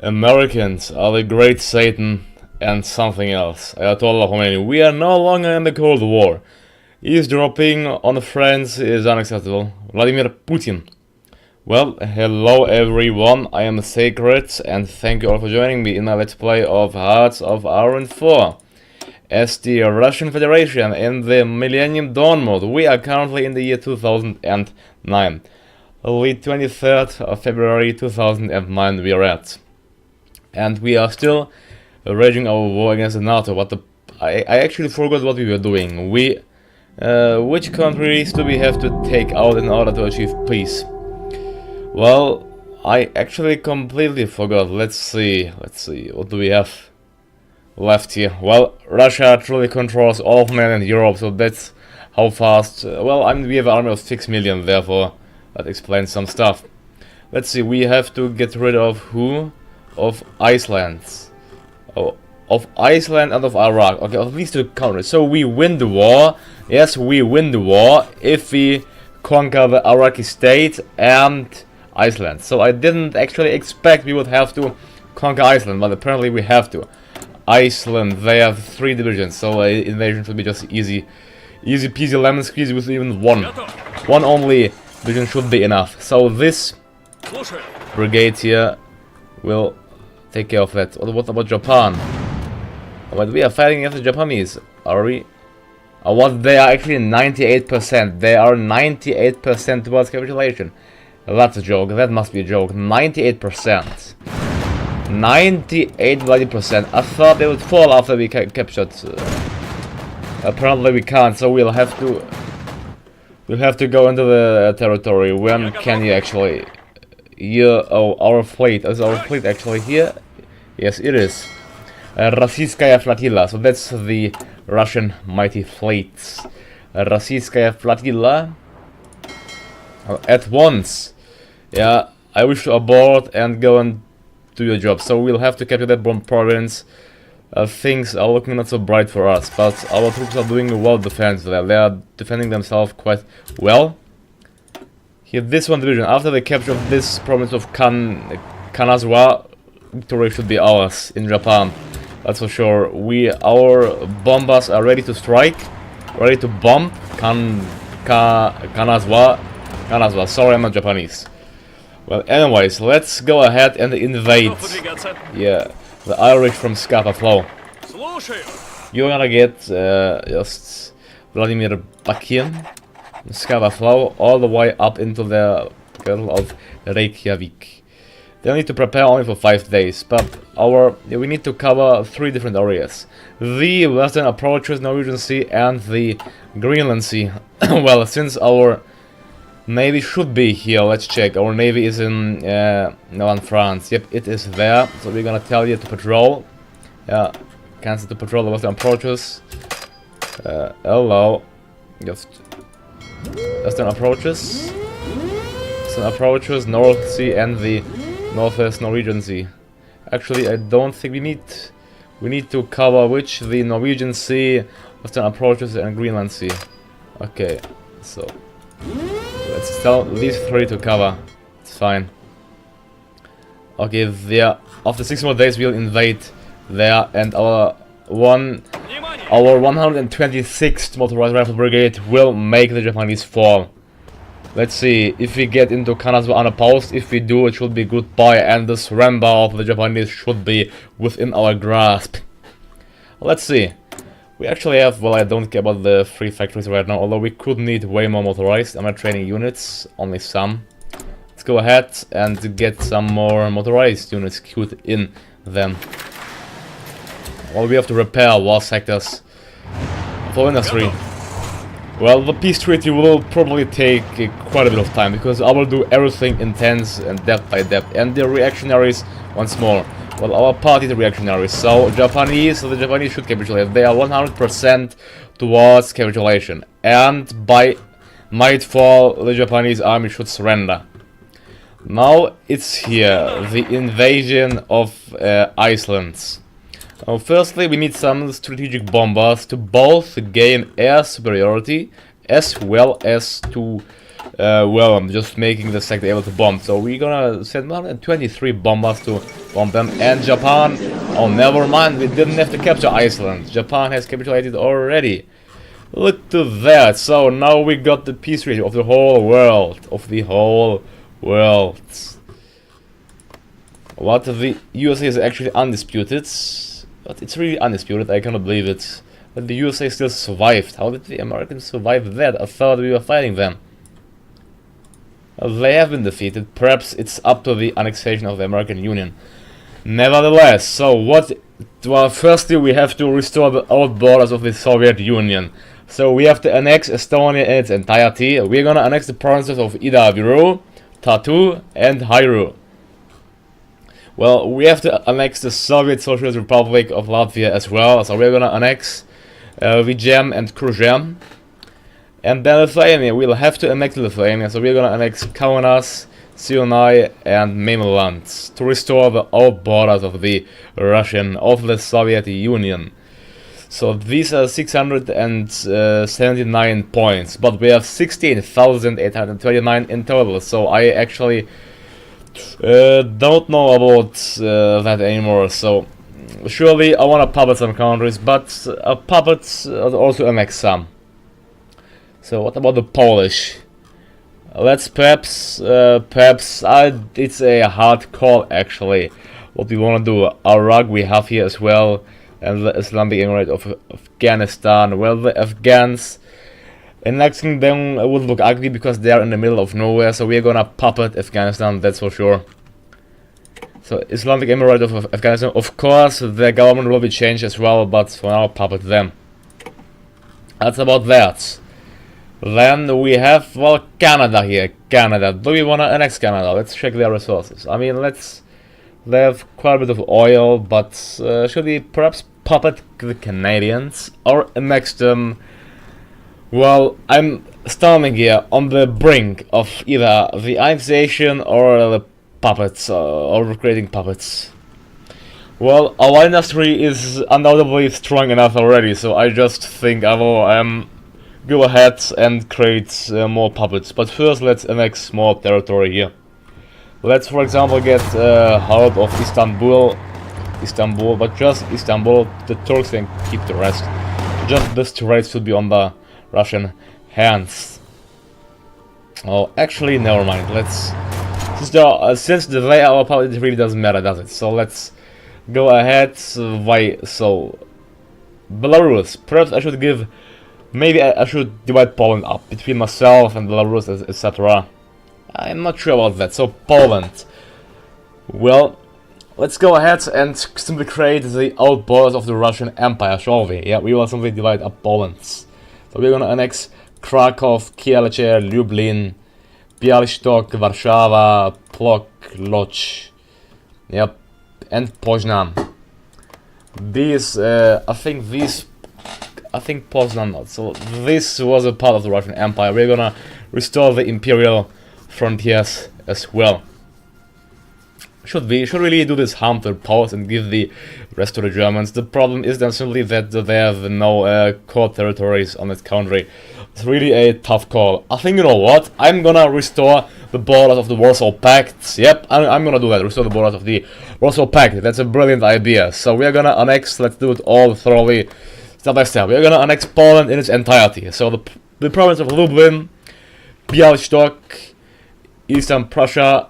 Americans are the great Satan and something else. Ayatollah Khomeini. We are no longer in the Cold War. Eavesdropping on friends is unacceptable. Vladimir Putin. Well, hello everyone, I am Sacred, and thank you all for joining me in my Let's Play of Hearts of Iron 4. As the Russian Federation in the Millennium Dawn mode, we are currently in the year 2009. The 23rd of February 2009 we are at. And we are still raging our war against NATO, but I actually forgot what we were doing. Which countries do we have to take out in order to achieve peace? Well, I actually completely forgot. Let's see, what do we have left here? Well, Russia truly controls all of mainland Europe, so that's how fast. Well, I mean, we have an army of 6 million, therefore that explains some stuff. Let's see, we have to get rid of who? Of Iceland. Oh, of Iceland and of Iraq. Okay, of these two countries. So we win the war. Yes, we win the war if we conquer the Iraqi state and Iceland. So I didn't actually expect we would have to conquer Iceland, but apparently we have to. Iceland, they have 3 divisions, so invasion should be just easy peasy lemon squeezy with even one only division should be enough. So this brigade here will take care of that. What about Japan? But we are fighting against the Japanese, are we? What, they are actually 98%. They are 98% towards capitulation. That's a joke. That must be a joke. 98%. 98 bloody percent. I thought they would fall after we captured. Apparently we can't. So we'll have to go into the territory. When can you actually? Here, oh, our fleet. Is our fleet actually here? Yes, it is. Российская flotilla. So that's the Russian mighty fleets. Российская flotilla. At once. Yeah, I wish to abort and go and do your job. So we'll have to capture that bomb province. Things are looking not so bright for us, but our troops are doing well defense there. They are defending themselves quite well. Here, this one division, after the capture of this province of Kanazawa, victory should be ours in Japan. That's for sure. Our bombers are ready to strike, ready to bomb Kanazawa. Sorry, I'm not Japanese. Well, anyways, let's go ahead and invade. Yeah, the Irish from Scapa Flow. You're gonna get just Vladimir Putin, Scapa Flow, all the way up into the capital of Reykjavik. They'll need to prepare only for 5 days, but we need to cover 3 different areas: the western approaches, Norwegian Sea, and the Greenland Sea. Well, since our Navy should be here, let's check. Our Navy is in northern France. Yep, it is there. So we're gonna tell you to patrol. Yeah, cancel to patrol the western approaches. Hello. Just western approaches. Western approaches, North Sea and the Northwest Norwegian Sea. Actually, I don't think we need to cover which? The Norwegian Sea, western approaches, and Greenland Sea. Okay, so let's tell these 3 to cover. It's fine. Okay, there. After 6 more days, we'll invade there, and our 126th Motorized Rifle Brigade will make the Japanese fall. Let's see if we get into Kanazawa unopposed. If we do, it should be goodbye, and the surrender of the Japanese should be within our grasp. Let's see. We actually have, well, I don't care about the 3 factories right now, although we could need way more motorized. I'm not training units, only some. Let's go ahead and get some more motorized units queued in them. Well, we have to repair war sectors for industry. Well, the peace treaty will probably take quite a bit of time, because I will do everything intense and depth by depth. And the reactionaries, once more. Well, our party is reactionaries, so the Japanese should capitulate. They are 100% towards capitulation, and by nightfall the Japanese army should surrender. Now it's here, the invasion of Iceland. Now, firstly, we need some strategic bombers to both gain air superiority as well as to well, I'm just making the sector able to bomb. So we're gonna send 123 bombers to bomb them. And Japan, oh never mind, we didn't have to capture Iceland. Japan has capitulated already. Look to that. So now we got the peace treaty of the whole world. What the USA is actually undisputed. But it's really undisputed, I cannot believe it. But the USA still survived. How did the Americans survive that? I thought we were fighting them. They have been defeated. Perhaps it's up to the annexation of the American Union. Nevertheless, so what? Well, firstly we have to restore the old borders of the Soviet Union. So we have to annex Estonia in its entirety. We're gonna annex the provinces of Ida-Viru, Tartu, and Hairu. Well, we have to annex the Soviet Socialist Republic of Latvia as well. So we're gonna annex Vigem and Kružem. And then Lithuania, we'll have to annex Lithuania, so we're gonna annex Kaunas, Sionai, and Memeland to restore the old borders of the Soviet Union. So these are 679 points, but we have 16,829 in total, so I actually don't know about that anymore. So surely I wanna puppet some countries, but puppets also annex some. So what about the Polish? Let's perhaps it's a hard call actually. What we want to do, Iraq we have here as well, and the Islamic Emirate of Afghanistan. Well, the Afghans, annexing them would look ugly because they are in the middle of nowhere. So we're gonna puppet Afghanistan, that's for sure. So Islamic Emirate of Afghanistan, of course, the government will be changed as well, but for now puppet them. That's about that. Then we have, well, Canada here. Canada. Do we want to annex Canada? Let's check their resources. I mean, they have quite a bit of oil, but should we perhaps puppet the Canadians or annex them? Well, I'm standing here on the brink of either the annexation or the puppets, or creating puppets. Well, our industry is undoubtedly strong enough already, so I just think I will go ahead and create more puppets. But first let's annex more territory here. Let's for example get hold of Istanbul, but just Istanbul. The Turks can keep the rest. Just this trade should be on the Russian hands. Oh, actually never mind. Let's since the way our puppet, it really doesn't matter, does it? So let's go ahead. So Belarus. Perhaps I should give. Maybe I should divide Poland up between myself and Belarus, etc. I'm not sure about that. So Poland. Well, let's go ahead and simply create the old borders of the Russian Empire, shall we? Yeah, we will simply divide up Poland. So we're gonna annex Krakow, Kielce, Lublin, Białystok, Warszawa, Plock, Lodz. Yep, and Poznan. These, I think Poznan not. So this was a part of the Russian Empire. We're gonna restore the imperial frontiers as well. Should we really do this harm to the Poles and give the rest to the Germans? The problem is then simply that they have no core territories on that country. It's really a tough call. I think, you know what? I'm gonna restore the borders of the Warsaw Pact. Yep, I'm gonna do that. Restore the borders of the Warsaw Pact. That's a brilliant idea. So we're gonna annex. Let's do it all thoroughly. Step by step, we're gonna annex Poland in its entirety. So the province of Lublin, Białystok, Eastern Prussia.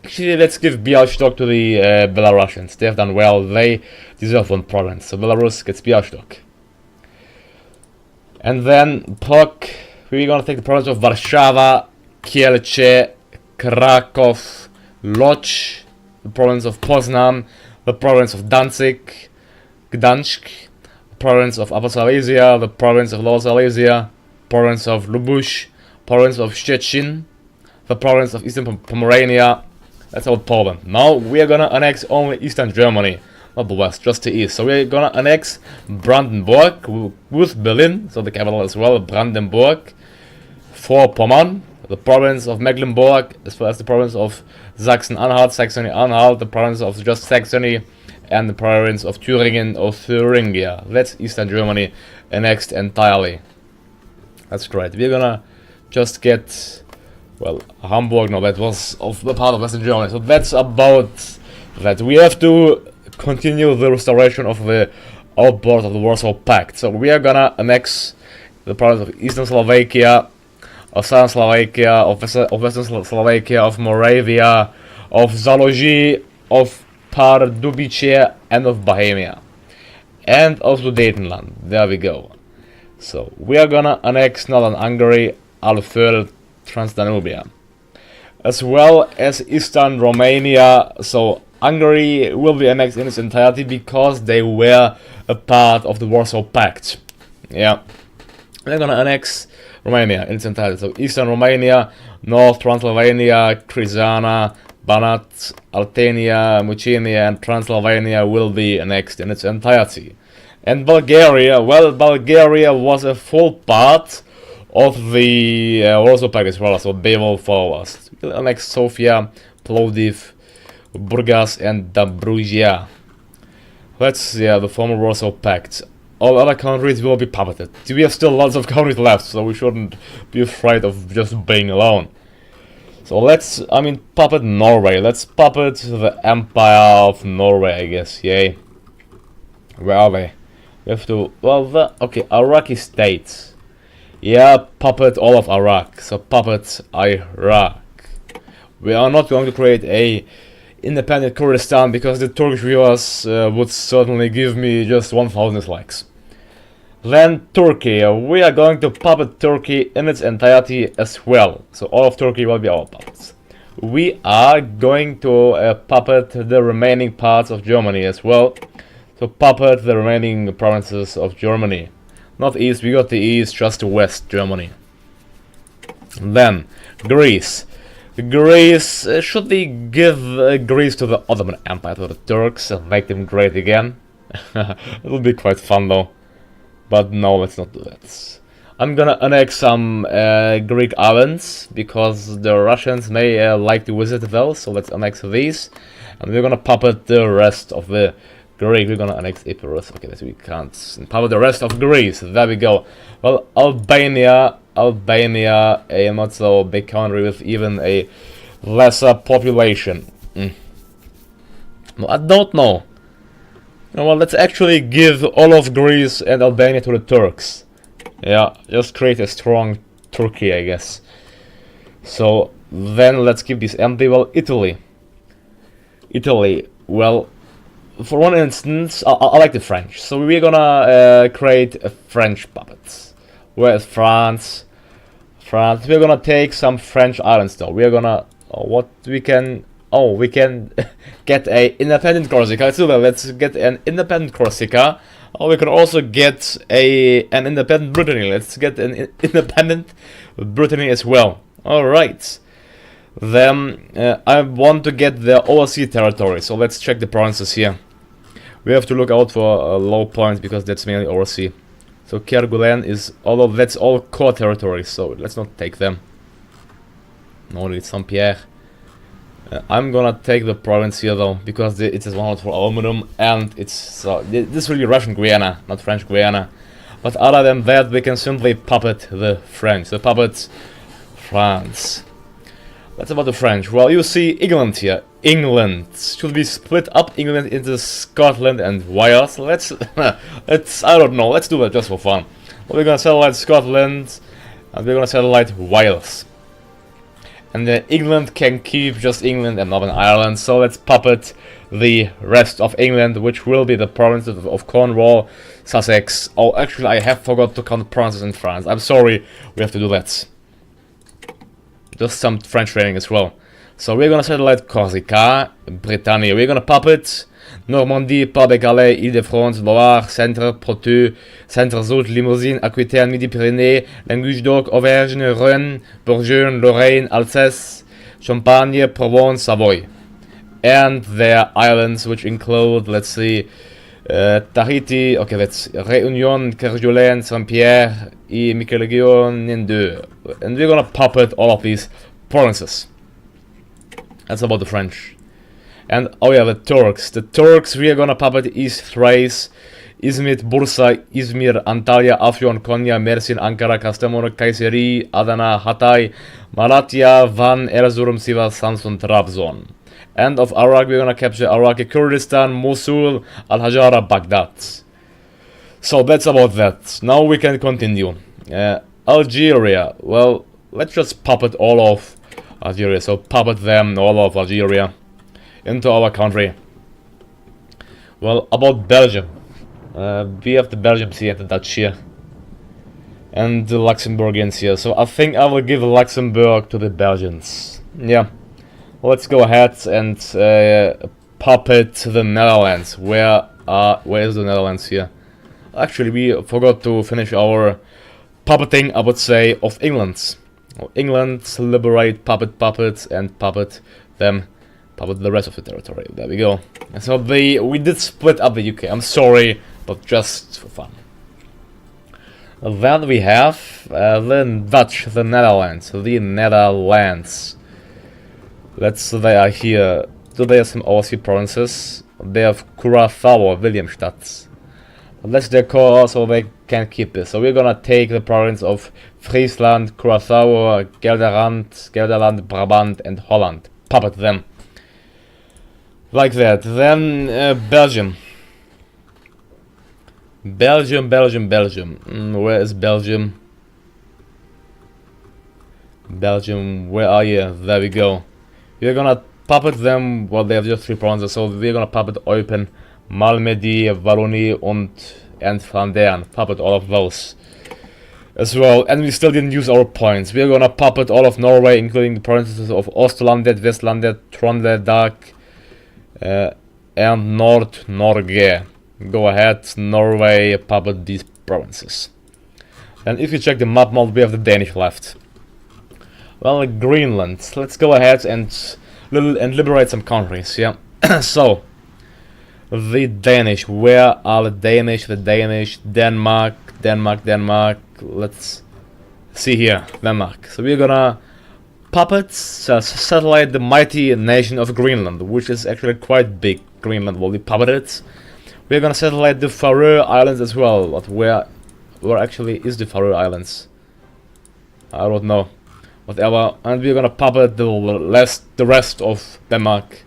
Actually, let's give Białystok to the Belarusians. They have done well. They deserve one province. So Belarus gets Białystok. And then Plock. We're gonna take the province of Warszawa, Kielce, Krakow, Lodz, the province of Poznan, the province of Danzig, Gdansk, province of Upper Silesia, the province of Lower Silesia, province of Lubusz, province of Szczecin, the province of Eastern Pomerania. That's all Poland. Now we are gonna annex only Eastern Germany, not the West, just the East. So we're gonna annex Brandenburg with Berlin, so the capital as well, Brandenburg, Vorpommern, the province of Mecklenburg, as well as the province of Saxony-Anhalt, the province of just Saxony, and the province of Thüringen or Thuringia. That's Eastern Germany annexed entirely. That's great. We're gonna just get, well, Hamburg, no, that was of the part of Western Germany. So that's about that we have to continue the restoration of the outboard of the Warsaw Pact. So we are gonna annex the province of Eastern Slovakia, of Southern Slovakia, of Western Slovakia, of Moravia, of Zalogy, of Pardubice, and of Bohemia. And of Sudetenland. There we go. So we are gonna annex Northern Hungary, Alföld, Transdanubia, as well as Eastern Romania. So Hungary will be annexed in its entirety because they were a part of the Warsaw Pact. Yeah, they're gonna annex Romania in its entirety. So Eastern Romania, North Transylvania, Crisana, Banat, Altenia, Mucinia, and Transylvania will be annexed in its entirety. And Bulgaria, well, Bulgaria was a full part of the Warsaw Pact as well, so they will follow us. We'll annex Sofia, Plovdiv, Burgas, and Dobruja. That's the former Warsaw Pact. All other countries will be puppeted. We have still lots of countries left, so we shouldn't be afraid of just being alone. So let's, puppet Norway. Let's puppet the Empire of Norway, I guess, yay. Where are they? We have to, okay, Iraqi states. Yeah, puppet all of Iraq. So puppet Iraq. We are not going to create a independent Kurdistan because the Turkish viewers would certainly give me just 1000 dislikes. Then Turkey, we are going to puppet Turkey in its entirety as well. So all of Turkey will be our puppets. We are going to puppet the remaining parts of Germany as well. So puppet the remaining provinces of Germany. Not east, we got the east, just the west Germany. Then Greece. Greece, should we give Greece to the Ottoman Empire, to the Turks, and make them great again? It will be quite fun though. But no, let's not do that. I'm gonna annex some Greek islands, because the Russians may like to visit those, so let's annex these. And we're gonna puppet the rest of the Greek. We're gonna annex Epirus. Okay, we can't puppet the rest of Greece. There we go. Well, Albania, a not so big country with even a lesser population. No, I don't know. Well, let's actually give all of Greece and Albania to the Turks. Yeah, just create a strong Turkey, I guess. So then let's keep this empty. Well, Italy, well, for one instance, I like the French. So we're gonna create a French puppet. Whereas France, we're gonna take some French islands though. We're gonna, we can get a independent Corsica. Let's do that. Let's get an independent Corsica. Or we can also get an independent Brittany. Let's get an independent Brittany as well. Alright. Then I want to get the overseas territory. So let's check the provinces here. We have to look out for low points because that's mainly overseas. So Kerguelen is, although that's all core territories, so let's not take them. No, it's Saint-Pierre. I'm gonna take the province here though, because it is 100 for aluminum, and it's this will be Russian Guiana, not French Guiana. But other than that, we can simply puppet the French. The puppet France. That's about the French. Well, you see England here. England should be split up. England into Scotland and Wales. Let's I don't know. Let's do it just for fun. Well, we're gonna satellite Scotland, and we're gonna satellite Wales. And then England can keep just England and Northern Ireland, so let's puppet the rest of England, which will be the provinces of Cornwall, Sussex. Oh, actually, I have forgot to count the provinces in France. I'm sorry, we have to do that. Just some French training as well. So we're gonna satellite Corsica, Britannia. We're gonna puppet Normandy, Pas-de-Calais, Île-de-France, Loire, Centre, Poitou, Centre-Sud, Limousin, Aquitaine, Midi-Pyrénées, Languedoc, Auvergne, Rhône, Bourgogne, Lorraine, Alsace, Champagne, Provence, Savoy. And their islands, which include, let's see, Tahiti, okay, that's Réunion, Kerguelen, Saint-Pierre, et Miquelon, and deux. And we're gonna puppet all of these provinces. That's about the French. And oh yeah, the Turks. The Turks, we are gonna puppet East Thrace, Izmit, Bursa, Izmir, Antalya, Afyon, Konya, Mersin, Ankara, Kastamonu, Kayseri, Adana, Hatay, Malatya, Van, Erzurum, Sivas, Samsun, Trabzon. And of Iraq, we're gonna capture Iraqi Kurdistan, Mosul, Al-Hajara, Baghdad. So that's about that. Now we can continue. Algeria. Well, let's just puppet all of Algeria. So puppet them, all of Algeria, into our country. Well, about Belgium. We have the Belgians here and the Dutch here. And the Luxembourgians here. So I think I will give Luxembourg to the Belgians. Yeah. Let's go ahead and puppet the Netherlands. Where is the Netherlands here? Actually, we forgot to finish our puppeting, I would say, of England. England, liberate, puppet, and puppet them, puppet the rest of the territory. There we go. And so we did split up the UK. I'm sorry, but just for fun. Then we have the Dutch, the Netherlands. They are here. Do they have some overseas provinces? They have Curaçao, Williamstadt. Unless they call, so they can keep this. So we're gonna take the province of Friesland, Curaçao, Gelderland, Brabant, and Holland. Puppet them. Like that. Then Belgium. Belgium. Where is Belgium? Belgium, where are you? There we go. We're gonna puppet them. Well, they have just 3 provinces, so we're gonna puppet Eupen, Malmedy, Wallonie, and Flandern. Puppet all of those as well. And we still didn't use our points. We're gonna puppet all of Norway, including the provinces of Ostlandet, Vestlandet, Trøndelag, and Nord-Norge. Go ahead, Norway, puppet these provinces. And if you check the map mode, we have the Danish left. Well, Greenland. Let's go ahead and liberate some countries. Yeah. So the Danish. Where are the Danish? Denmark. Let's see here. Denmark. So we're gonna puppet satellite the mighty nation of Greenland, which is actually quite big. Greenland will be puppeted. We're gonna satellite the Faroe Islands as well. But where actually is the Faroe Islands? I don't know. Whatever. And we're gonna puppet the rest of Denmark,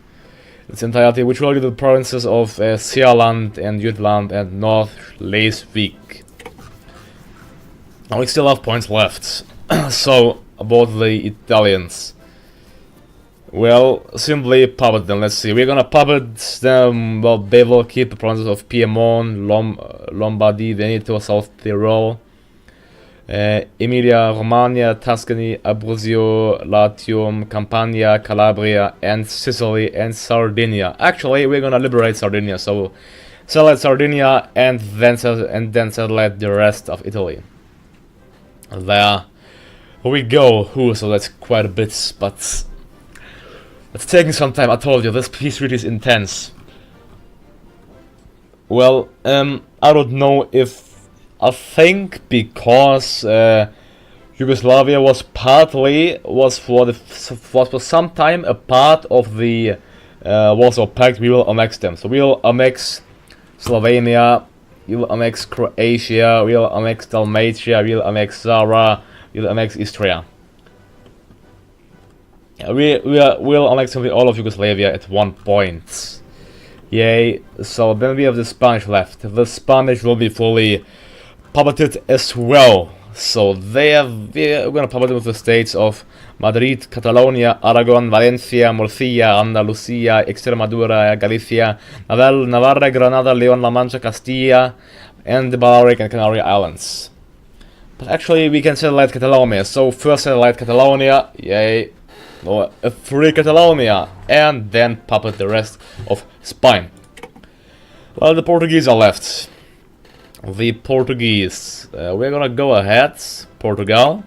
its entirety, which will be the provinces of Zealand and Jutland and North Schleswig. Now we still have points left. So about the Italians. Well, simply puppet them. Let's see. We're gonna puppet them. Well, they will keep the provinces of Piedmont, Lombardy, Veneto, South Tyrol, Emilia, Romagna, Tuscany, Abruzzo, Latium, Campania, Calabria, and Sicily and Sardinia. Actually, we're gonna liberate Sardinia. So satellite Sardinia and then satellite the rest of Italy. There we go. So that's quite a bit, but it's taking some time. I told you, this piece really is intense. Well, I don't know if... I think because Yugoslavia was for some time a part of the Warsaw Pact, we will annex them. So we'll annex Slovenia, we'll annex Croatia, we'll annex Dalmatia, we'll annex Zara, we'll annex Istria. We'll annex all of Yugoslavia at one point. Yay. So then we have the Spanish left. The Spanish will be fully puppeted as well. So we're gonna puppet with the states of Madrid, Catalonia, Aragon, Valencia, Murcia, Andalusia, Extremadura, Galicia, Navarra, Granada, Leon, La Mancha, Castilla, and the Balearic and Canary Islands. But actually we can satellite Catalonia. So first satellite Catalonia, yay. Free Catalonia, and then puppet the rest of Spain. Well, the Portuguese are left. The Portuguese. We're gonna go ahead. Portugal.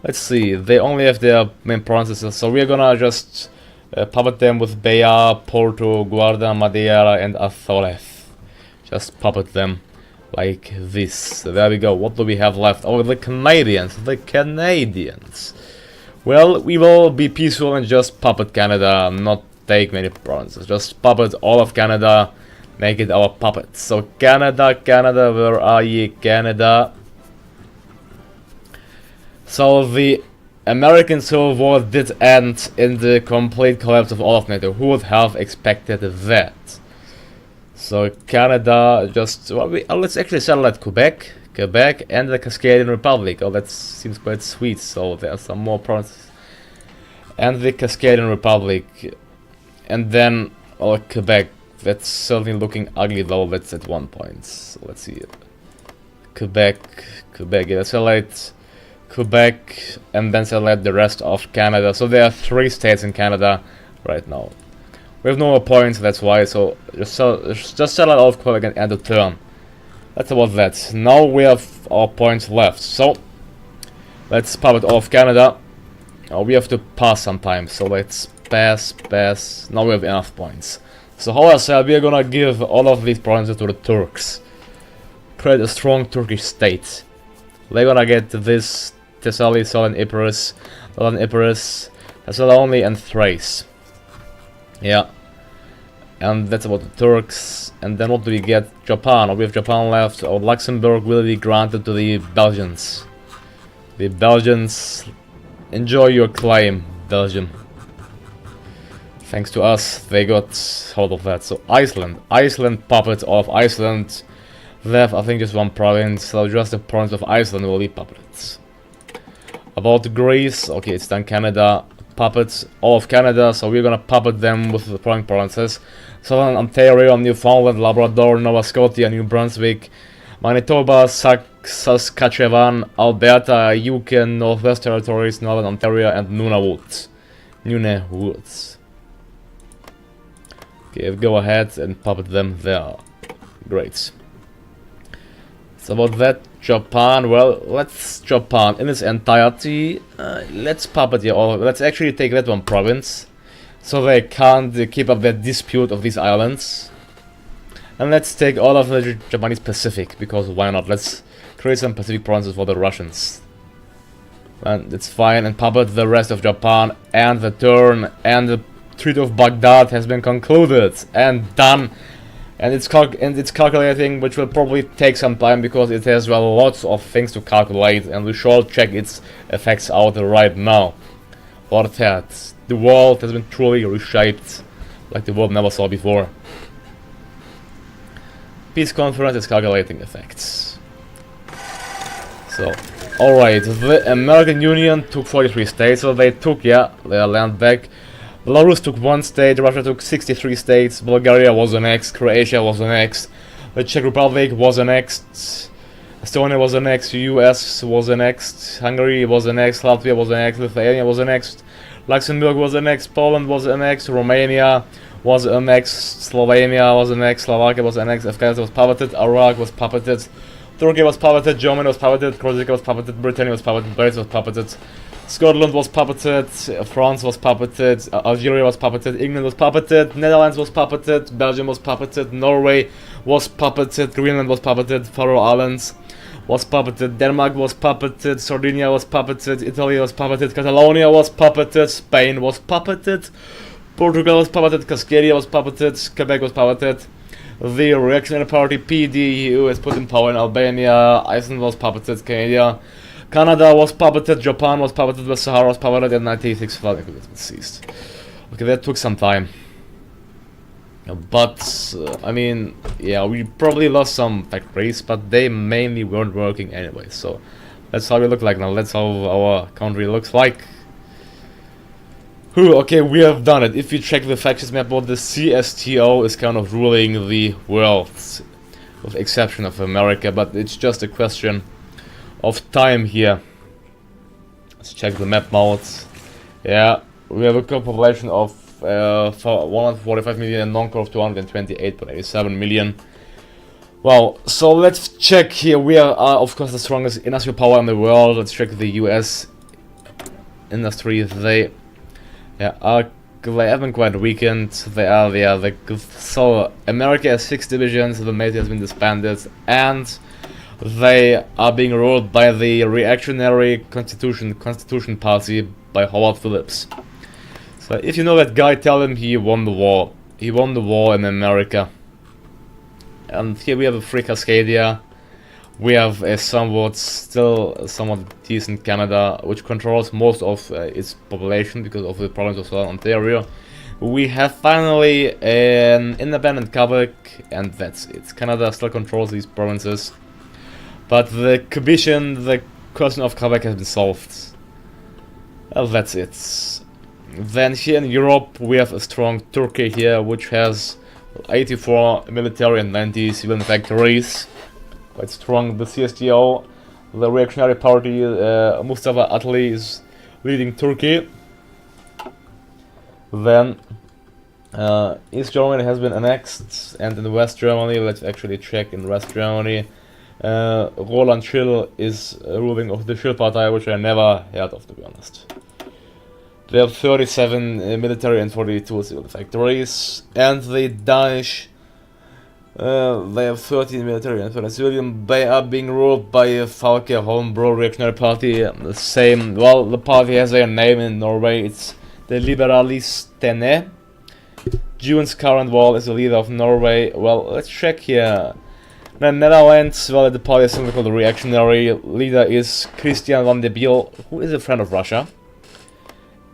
Let's see. They only have their main provinces, so we're gonna just puppet them with Beja, Porto, Guarda, Madeira, and Azores. Just puppet them like this. There we go. What do we have left? Oh, the Canadians. The Canadians. Well, we will be peaceful and just puppet Canada, not take many provinces. Just puppet all of Canada, make it our puppet. So Canada, where are ye, Canada? So the American Civil War did end in the complete collapse of all of NATO. Who would have expected that? So Canada just, well, let's actually settle at Quebec and the Cascadian Republic. Oh, that seems quite sweet. So there are some more provinces. And the Cascadian Republic. And then, oh, Quebec. That's certainly looking ugly though, that's at one point. So let's see. Quebec, yeah, select Quebec and then select the rest of Canada. So there are 3 states in Canada right now. We have no more points, that's why, so just select all of Quebec and end the turn. That's about that. Now we have our points left, so let's puppet all of Canada. We have to pass sometimes, so let's pass. Now we have enough points. So how I said, we are gonna give all of these provinces to the Turks. Create a strong Turkish state. They're gonna get this Thessaly, Southern Epirus, Thessaloniki and Thrace. Yeah. And that's about the Turks. And then what do we get? Japan. We have Japan left. Or Luxembourg will be granted to the Belgians. The Belgians, enjoy your claim, Belgium. Thanks to us, they got hold of that. So Iceland puppet of Iceland. They have, I think, just 1 province, so just the province of Iceland will be puppeted. About Greece, okay, it's done. Canada, puppets, all of Canada, so we're gonna puppet them with the following provinces. Southern Ontario, Newfoundland, Labrador, Nova Scotia, New Brunswick, Manitoba, Saskatchewan, Alberta, Yukon, Northwest Territories, Northern Ontario, and Nunavut. Okay, go ahead and puppet them there. Great. So about that, Japan, well, let's Japan in its entirety. Let's puppet here all. Let's actually take that 1 province, so they can't keep up that dispute of these islands. And let's take all of the Japanese Pacific, because why not? Let's create some Pacific provinces for the Russians. And it's fine, and puppet the rest of Japan, and the turn, and the Treaty of Baghdad has been concluded and done. And it's calculating, which will probably take some time because it has, well, lots of things to calculate, and we shall check its effects out right now. What that? The world has been truly reshaped like the world never saw before. Peace conference is calculating effects. So, alright, the American Union took 43 states, so they took, yeah, their land back. Belarus took 1 state, Russia took 63 states, Bulgaria was annexed, Croatia was annexed, the Czech Republic was annexed, Estonia was annexed, US was annexed, Hungary was annexed, Latvia was annexed, Lithuania was annexed, Luxembourg was annexed, Poland was annexed, Romania was annexed, Slovenia was annexed, Slovakia was annexed, Afghanistan was puppeted, Iraq was puppeted, Turkey was puppeted, Germany was puppeted, Corsica was puppeted, Britannia was puppeted, Wales was puppeted, Scotland was puppeted, France was puppeted, Algeria was puppeted, England was puppeted, Netherlands was puppeted, Belgium was puppeted, Norway was puppeted, Greenland was puppeted, Faroe Islands was puppeted, Denmark was puppeted, Sardinia was puppeted, Italy was puppeted, Catalonia was puppeted, Spain was puppeted, Portugal was puppeted, Cascadia was puppeted, Quebec was puppeted, the reactionary party PDU is put in power in Albania, Iceland was puppeted, Canada was puppeted, Japan was puppeted, West Sahara was puppeted, and 96 flooding was ceased. Okay, that took some time. But, I mean, yeah, we probably lost some factories, but they mainly weren't working anyway. So, that's how we look like now. That's how our country looks like. Okay, we have done it. If you check the factions map, well, the CSTO is kind of ruling the world, with the exception of America, but it's just a question of time here. Let's check the map mode. Yeah, we have a population of 145 million and non-core of 228.87 million. Well, so let's check here. We are, of course, the strongest industrial power in the world. Let's check the US industry. They have been quite weakened. So America has 6 divisions. The Navy has been disbanded, and they are being ruled by the reactionary Constitution Party by Howard Phillips. So if you know that guy, tell him he won the war. He won the war in America. And here we have a free Cascadia. We have a somewhat decent Canada, which controls most of its population because of the province of Southern Ontario. We have finally an independent Quebec, and that's it. Canada still controls these provinces, but the question of Quebec has been solved. Well, that's it. Then here in Europe we have a strong Turkey here, which has 84 military and 90 civilian factories. Quite strong. The CSTO, the reactionary party, Mustafa Atli is leading Turkey. Then East Germany has been annexed, and in West Germany, let's actually check in West Germany. Roland Schill is ruling of the Schill Party, which I never heard of, to be honest. They have 37 military and 42 civil factories, and the Danish, they have 13 military and 30 civilian. They are being ruled by a Falke homebrew reactionary party. The same, well, the party has their name in Norway. It's the Liberalistene. June's current wall is the leader of Norway. Well, let's check here. The Netherlands, well, the party is something called the reactionary. Leader is Christian van de Biel, who is a friend of Russia.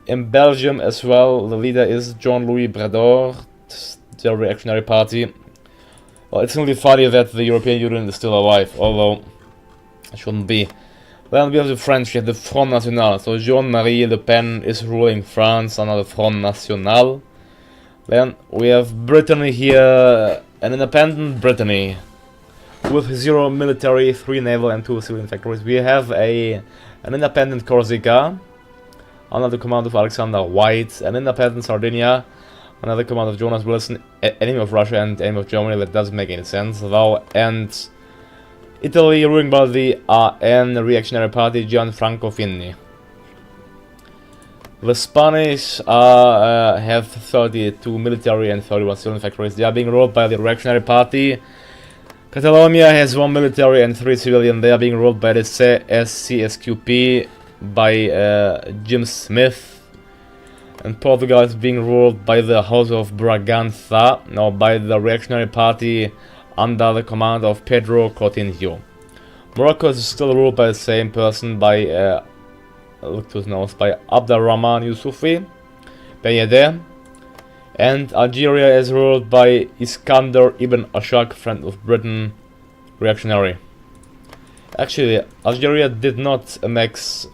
In Belgium as well, the leader is Jean-Louis Bredor, the reactionary party. Well, it's simply funny that the European Union is still alive, although it shouldn't be. Then we have the French, we have the Front National. So Jean-Marie Le Pen is ruling France under the Front National. Then we have Brittany here, an independent Brittany, with 0 military, 3 naval and 2 civilian factories. We have an independent Corsica, under the command of Alexander White, an independent Sardinia, under the command of Jonas Wilson, enemy of Russia and enemy of Germany. That doesn't make any sense, though. And Italy, ruling by the RN reactionary party, Gianfranco Fini. The Spanish have 32 military and 31 civilian factories. They are being ruled by the reactionary party. Catalonia has 1 military and 3 civilian. They are being ruled by the CSQP, by Jim Smith. And Portugal is being ruled by the House of Bragança, now by the reactionary party under the command of Pedro Coutinho. Morocco is still ruled by the same person, by look to his nose, by Abderrahman Youssoufi Beyadeh. And Algeria is ruled by Iskander ibn Ashak, friend of Britain, reactionary. Actually, Algeria did not annex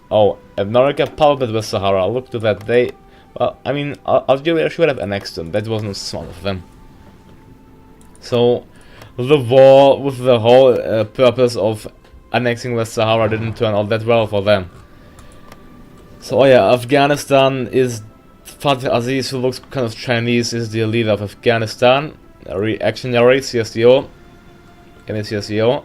America, probably West Sahara. Look to that. Algeria should have annexed them. That wasn't smart of them. So the war with the whole purpose of annexing West Sahara didn't turn out that well for them. So Afghanistan is Fateh Aziz, who looks kind of Chinese, is the leader of Afghanistan, a reactionary CSTO, CSTO.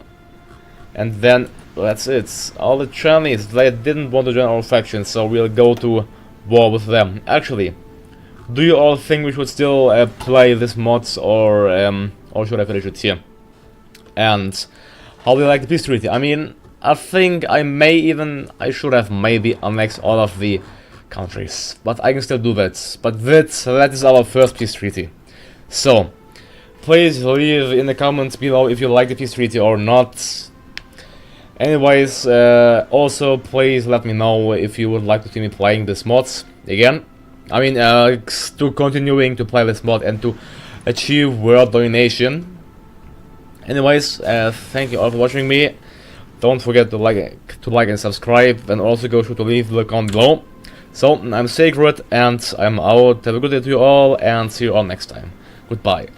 And then that's it. All the Chinese, they didn't want to join our faction, so we'll go to war with them. Actually, do you all think we should still play this mods, or should I finish it here? And how do you like the peace treaty? I mean, I think I should have maybe annexed all of the countries, but I can still do that. But that is our first peace treaty. So please leave in the comments below if you like the peace treaty or not. Anyways, also please let me know if you would like to see me playing this mods again. I mean, to continuing to play this mod and to achieve world domination. Anyways, thank you all for watching me. Don't forget to like and subscribe, and also go sure to leave the comment below. So I'm Sacred, and I'm out. Have a good day to you all, and see you all next time. Goodbye.